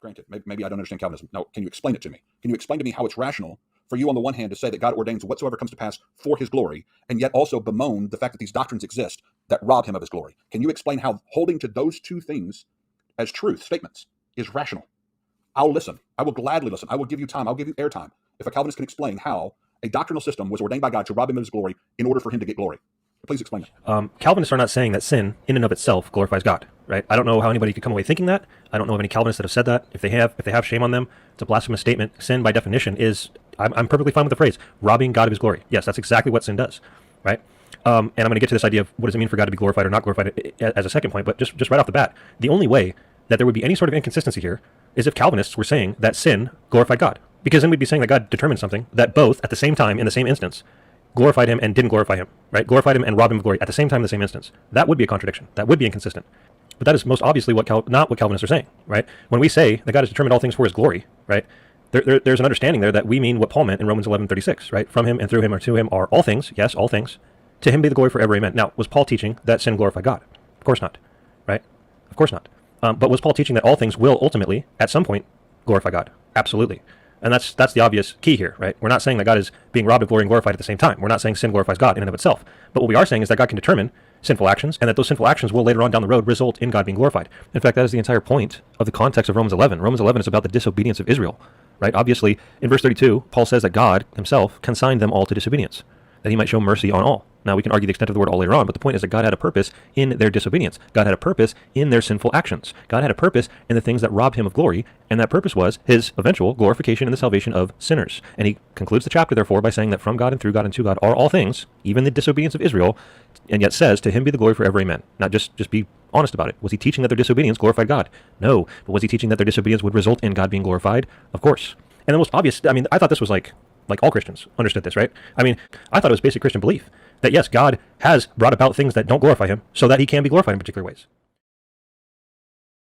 granted, maybe I don't understand Calvinism. Now, can you explain it to me? Can you explain to me how it's rational for you on the one hand to say that God ordains whatsoever comes to pass for his glory, and yet also bemoan the fact that these doctrines exist that rob him of his glory? Can you explain how holding to those two things as truth statements is rational? I'll listen. I will gladly listen. I will give you time. I'll give you airtime if a Calvinist can explain how a doctrinal system was ordained by God to rob him of his glory in order for him to get glory. Please explain it. Calvinists are not saying that sin in and of itself glorifies God, right? I don't know how anybody could come away thinking that. I don't know of any Calvinists that have said that. If they have, shame on them. It's a blasphemous statement. Sin, by definition, is, I'm perfectly fine with the phrase, robbing God of his glory. Yes, that's exactly what sin does, right? And I'm going to get to this idea of what does it mean for God to be glorified or not glorified as a second point, but just right off the bat, the only way that there would be any sort of inconsistency here is if Calvinists were saying that sin glorified God. Because then we'd be saying that God determined something that both, at the same time, in the same instance, glorified him and didn't glorify him, right? Glorified him and robbed him of glory at the same time in the same instance. That would be a contradiction. That would be inconsistent. But that is most obviously not what Calvinists are saying, right? When we say that God has determined all things for his glory, right? There's an understanding there that we mean what Paul meant in Romans 11:36, right? From him and through him or to him are all things, yes, all things. To him be the glory forever, amen. Now, was Paul teaching that sin glorified God? Of course not, right? Of course not. But was Paul teaching that all things will ultimately, at some point, glorify God? Absolutely. And that's the obvious key here, right? We're not saying that God is being robbed of glory and glorified at the same time. We're not saying sin glorifies God in and of itself. But what we are saying is that God can determine sinful actions, and that those sinful actions will later on down the road result in God being glorified. In fact, that is the entire point of the context of Romans 11. Romans 11 is about the disobedience of Israel, right? Obviously, in verse 32, Paul says that God himself consigned them all to disobedience, that he might show mercy on all. Now, we can argue the extent of the word all later on, but the point is that God had a purpose in their disobedience. God had a purpose in their sinful actions. God had a purpose in the things that robbed him of glory, and that purpose was his eventual glorification and the salvation of sinners. And he concludes the chapter, therefore, by saying that from God and through God and to God are all things, even the disobedience of Israel, and yet says, to him be the glory forever, amen. Not just be honest about it. Was he teaching that their disobedience glorified God? No. But was he teaching that their disobedience would result in God being glorified? Of course. And the most obvious, I thought this was like all Christians understood this, right? I thought it was basic Christian belief that yes, God has brought about things that don't glorify him so that he can be glorified in particular ways.